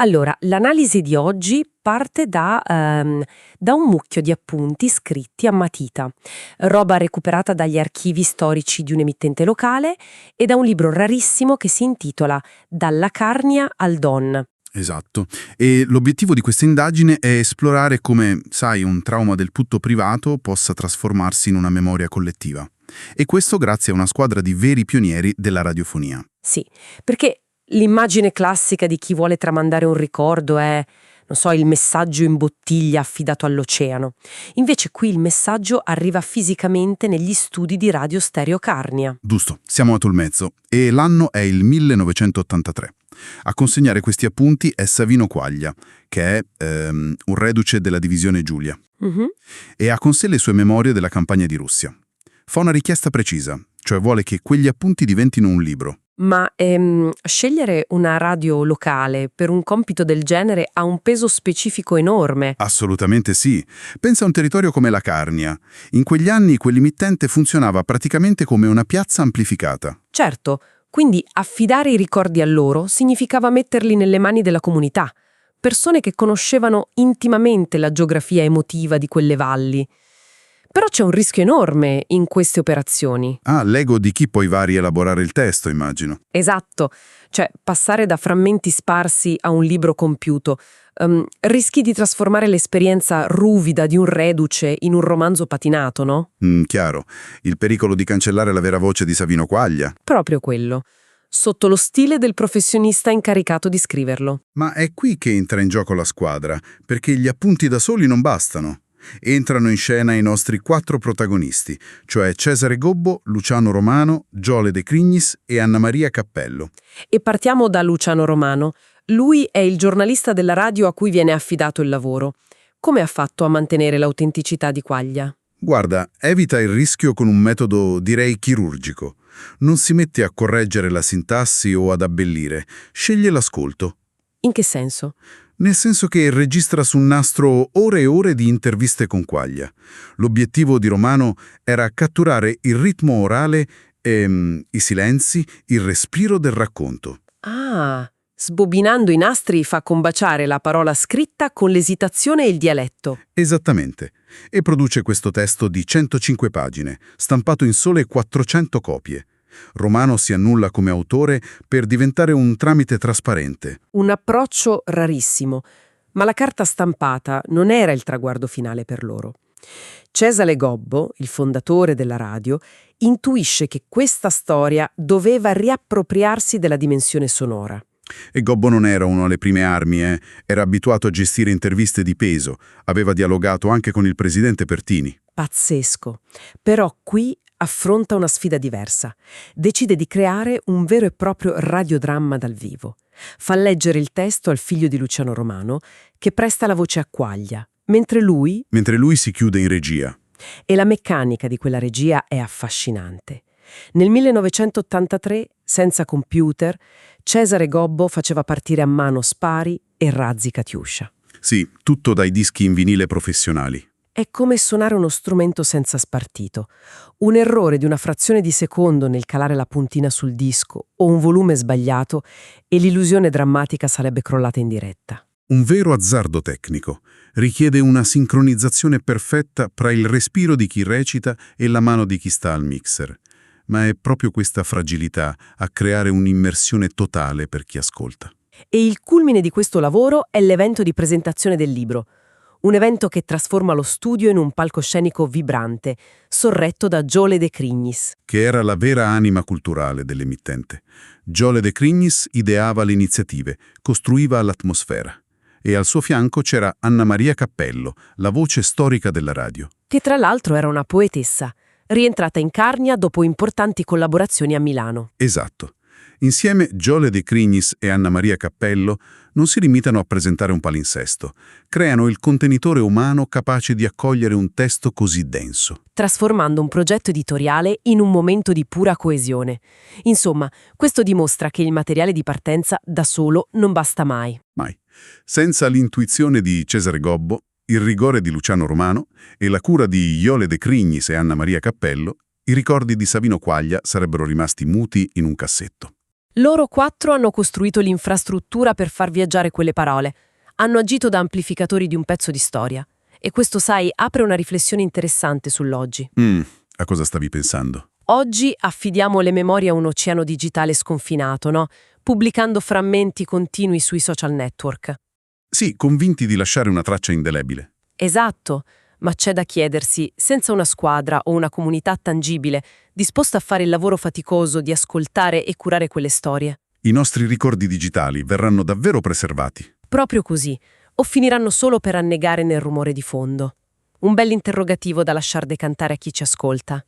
Allora, l'analisi di oggi parte da un mucchio di appunti scritti a matita, roba recuperata dagli archivi storici di un emittente locale e da un libro rarissimo che si intitola Dalla Carnia al Don. Esatto. E l'obiettivo di questa indagine è esplorare come, sai, un trauma del tutto privato possa trasformarsi in una memoria collettiva. E questo grazie a una squadra di veri pionieri della radiofonia. Sì, perché l'immagine classica di chi vuole tramandare un ricordo è, non so, il messaggio in bottiglia affidato all'oceano. Invece qui il messaggio arriva fisicamente negli studi di Radio Stereo Carnia. Giusto, siamo a Tolmezzo e l'anno è il 1983. A consegnare questi appunti è Savino Quaglia, che è un reduce della divisione Giulia, Mhm. e ha con sé le sue memorie della campagna di Russia. Fa una richiesta precisa, cioè vuole che quegli appunti diventino un libro. Ma scegliere una radio locale per un compito del genere ha un peso specifico enorme. Assolutamente sì. Pensa a un territorio come la Carnia. In quegli anni quell'emittente funzionava praticamente come una piazza amplificata. Certo, quindi affidare i ricordi a loro significava metterli nelle mani della comunità, persone che conoscevano intimamente la geografia emotiva di quelle valli. Però c'è un rischio enorme in queste operazioni. Ah, l'ego di chi poi va a rielaborare il testo, immagino. Esatto, cioè passare da frammenti sparsi a un libro compiuto. Rischi di trasformare l'esperienza ruvida di un reduce in un romanzo patinato, no? Chiaro. Il pericolo di cancellare la vera voce di Savino Quaglia. Proprio quello, sotto lo stile del professionista incaricato di scriverlo. Ma è qui che entra in gioco la squadra, perché gli appunti da soli non bastano. Entrano in scena i nostri 4 protagonisti, cioè Cesare Gobbo, Luciano Romano, Giole De Crignis e Anna Maria Cappello. E partiamo da Luciano Romano. Lui è il giornalista della radio a cui viene affidato il lavoro. Come ha fatto a mantenere l'autenticità di Quaglia? Guarda, evita il rischio con un metodo, direi, chirurgico. Non si mette a correggere la sintassi o ad abbellire, sceglie l'ascolto. In che senso? Nel senso che registra su un nastro ore e ore di interviste con Quaglia. L'obiettivo di Romano era catturare il ritmo orale e i silenzi, il respiro del racconto. Ah, sbobinando i nastri fa combaciare la parola scritta con l'esitazione e il dialetto. Esattamente. E produce questo testo di 105 pagine, stampato in sole 400 copie. Romano si annulla come autore per diventare un tramite trasparente. Un approccio rarissimo, ma la carta stampata non era il traguardo finale per loro. Cesare Gobbo, il fondatore della radio, intuisce che questa storia doveva riappropriarsi della dimensione sonora. E Gobbo non era uno alle prime armi, era abituato a gestire interviste di peso, aveva dialogato anche con il presidente Pertini. Pazzesco. Però qui affronta una sfida diversa. Decide di creare un vero e proprio radiodramma dal vivo. Fa leggere il testo al figlio di Luciano Romano, che presta la voce a Quaglia, mentre lui... Mentre lui si chiude in regia. E la meccanica di quella regia è affascinante. Nel 1983, senza computer, Cesare Gobbo faceva partire a mano spari e razzi Katiuscia. Sì, tutto dai dischi in vinile professionali. È come suonare uno strumento senza spartito. Un errore di una frazione di secondo nel calare la puntina sul disco o un volume sbagliato e l'illusione drammatica sarebbe crollata in diretta. Un vero azzardo tecnico. Richiede una sincronizzazione perfetta tra il respiro di chi recita e la mano di chi sta al mixer. Ma è proprio questa fragilità a creare un'immersione totale per chi ascolta. E il culmine di questo lavoro è l'evento di presentazione del libro. Un evento che trasforma lo studio in un palcoscenico vibrante, sorretto da Giole De Crignis. Che era la vera anima culturale dell'emittente. Giole De Crignis ideava le iniziative, costruiva l'atmosfera. E al suo fianco c'era Anna Maria Cappello, la voce storica della radio. Che tra l'altro era una poetessa, rientrata in Carnia dopo importanti collaborazioni a Milano. Esatto. Insieme Giole De Crignis e Anna Maria Cappello non si limitano a presentare un palinsesto, creano il contenitore umano capace di accogliere un testo così denso. Trasformando un progetto editoriale in un momento di pura coesione. Insomma, questo dimostra che il materiale di partenza da solo non basta mai. Mai. Senza l'intuizione di Cesare Gobbo, il rigore di Luciano Romano e la cura di Giole De Crignis e Anna Maria Cappello, i ricordi di Savino Quaglia sarebbero rimasti muti in un cassetto. Loro 4 hanno costruito l'infrastruttura per far viaggiare quelle parole. Hanno agito da amplificatori di un pezzo di storia. E questo, sai, apre una riflessione interessante sull'oggi. A cosa stavi pensando? Oggi affidiamo le memorie a un oceano digitale sconfinato, no? Pubblicando frammenti continui sui social network. Sì, convinti di lasciare una traccia indelebile. Esatto, ma c'è da chiedersi, senza una squadra o una comunità tangibile, disposta a fare il lavoro faticoso di ascoltare e curare quelle storie. I nostri ricordi digitali verranno davvero preservati? Proprio così, o finiranno solo per annegare nel rumore di fondo? Un bell'interrogativo da lasciar decantare a chi ci ascolta.